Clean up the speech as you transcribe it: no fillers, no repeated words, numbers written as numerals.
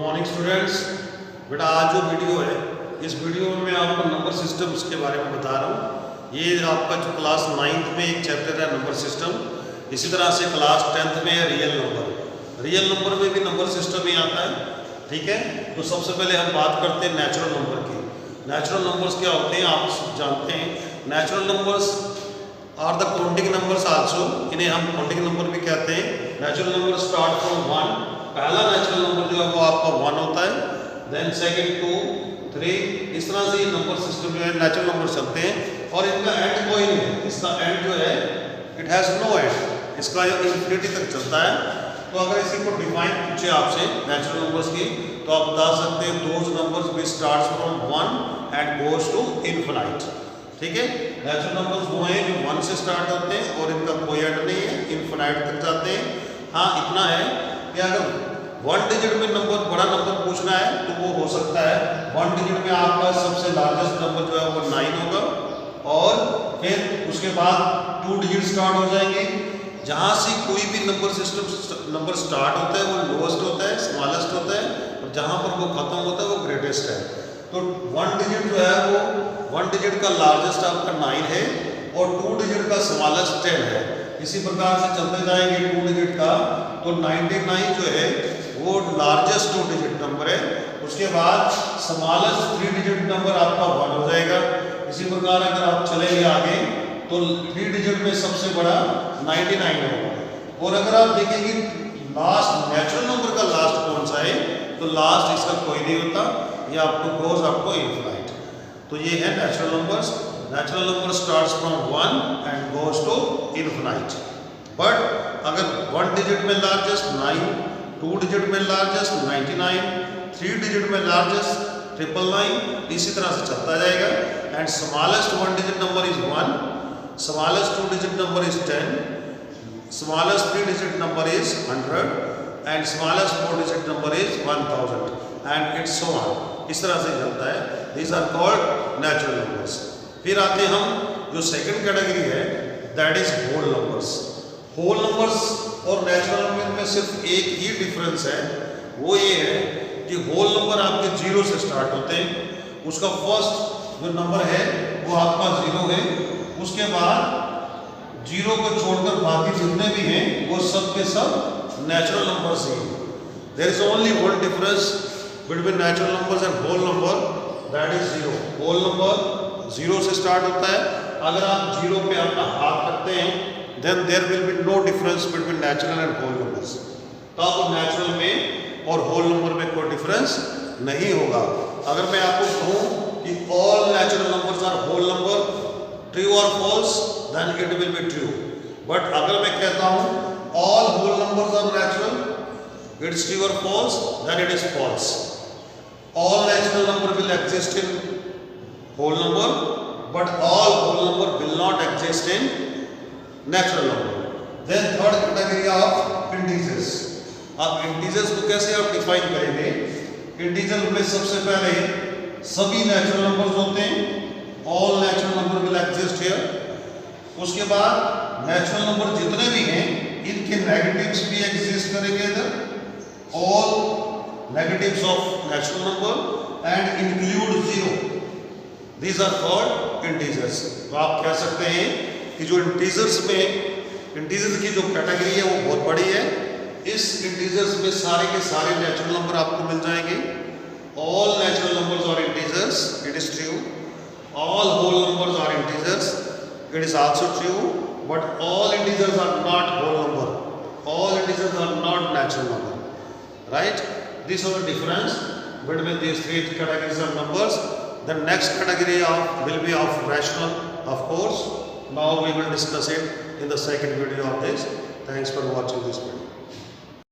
Morning students. बेटा आज जो वीडियो है इस वीडियो में मैं आपको नंबर सिस्टम्स के बारे में बता रहा हूँ। ये आपका जो क्लास 9th में एक चैप्टर है नंबर सिस्टम, इसी तरह से क्लास 10th में है रियल नंबर। रियल नंबर में भी नंबर सिस्टम ही आता है, ठीक है। तो सबसे पहले हम बात करते हैं नेचुरल नंबर की। नेचुरल नंबर्स क्या होते हैं आप जानते हैं। Natural numbers are the counting numbers also, इन्हें हम काउंटिंग नंबर भी कहते हैं। नेचुरल नंबर स्टार्ट फ्रॉम 1, पहला नेचुरल नंबर जो है वो आपका 1 होता है, देन सेकंड 2, 3, इस तरह से ये नंबर सिस्टम जो है नेचुरल नंबर चलते हैं। और इनका एंड कोई नहीं है, इसका एंड जो है इट हैज़ नो एंड, इसका इन्फिनिटी तक चलता है। तो अगर इसी को डिफाइन पूछे आपसे नेचुरल नंबर्स की तो आप बता सकते हैं those numbers which starts from 1 and goes to infinite, ठीक है। नेचुरल नंबर्स वो हैं जो 1 से स्टार्ट होते हैं और इनका कोई एंड नहीं है, इनफिनाइट तक जाते हैं। हाँ इतना है कि अगर 1 डिजिट में नंबर बड़ा नंबर पूछना है तो वो हो सकता है 1 डिजिट में आपका सबसे लार्जेस्ट नंबर जो है वो 9 होगा, और फिर उसके बाद 2 डिजिट स्टार्ट हो जाएंगे। जहाँ से कोई भी नंबर स्टार्ट होता है वो लोएस्ट होता है, स्मॉलेस्ट होता है, और जहाँ पर वो खत्म होता है वो ग्रेटेस्ट है। तो 1 डिजिट जो है वो 1 डिजिट का लार्जेस्ट आपका 9 है और 2 डिजिट का स्मॉलेस्ट 10 है। इसी प्रकार से चलते जाएंगे 2 डिजिट का, तो 99 जो है वो लार्जेस्ट 2 डिजिट नंबर है। उसके बाद स्मॉलेस्ट 3 डिजिट नंबर आपका 1 हो जाएगा। इसी प्रकार अगर आप चलेंगे आगे तो 3 डिजिट में सबसे बड़ा 99 होगा। और अगर आप देखेंगे लास्ट नेचुरल नंबर का लास्ट कौन सा है तो लास्ट इसका कोई नहीं होता, ये आपको गोज आपको इनफिनाइट। तो ये है natural numbers. Natural number starts from 1 and goes to infinite. But अगर 1 डिजिट में लार्जेस्ट 9, 2 डिजिट में लार्जेस्ट 99, 3 डिजिट में लार्जेस्ट 999, इसी तरह से चलता जाएगा। And smallest 1 digit number is 1, smallest 2 digit number is 10, smallest 3 digit number is 100 and smallest 4 digit number is 1000 and it's so on. इस तरह से चलता है। These are called natural numbers. फिर आते हम जो सेकंड कैटेगरी है that is whole numbers. Whole numbers और नेचुरल नंबर में सिर्फ एक ही डिफरेंस है, वो ये है कि होल नंबर आपके 0 से स्टार्ट होते हैं। उसका फर्स्ट जो नंबर है वो आपका 0 है, उसके बाद 0 को छोड़कर बाकी जितने भी हैं वो सब के सब नेचुरल नंबर्स हैं। There is only one difference between natural numbers and whole number, that is 0। Whole number 0 से स्टार्ट होता है। अगर आप 0 पे अपना हाथ रखते हैं then there will be no difference between natural and whole numbers। तो आपको नेचुरल में और होल नंबर में कोई डिफरेंस नहीं होगा। अगर मैं आपको कहूँ कि all natural numbers are whole number, true or false, then it will be true। but अगर मैं कहता हूँ all whole numbers are natural, it's true or false, then it is false। all natural number will exist in whole number, but all whole number will not exist in natural number. Then third category of integers. आप integers को कैसे आप define करेंगे? Integer में सबसे पहले सभी natural numbers होते हैं, all natural number will exist here. उसके बाद नेचुरल नंबर जितने भी हैं इनके नेगेटिव्स भी एग्जिस्ट करेंगे इधर, all negatives of natural number and include 0। These are called integers. तो आप कह सकते हैं कि जो इंटीजर्स की जो कैटेगरी है वो बहुत बड़ी है। इस इंटीजर्स में सारे के सारे नेचुरल नंबर आपको मिल जाएंगे। All natural numbers are integers, it is true. All whole numbers are integers, it is also true. But all integers are not whole number, all integers are not natural number, right. This is the difference between these 3 categories of numbers. The next category will be of rational, of course. Now we will discuss it in the second video of this. Thanks for watching this video.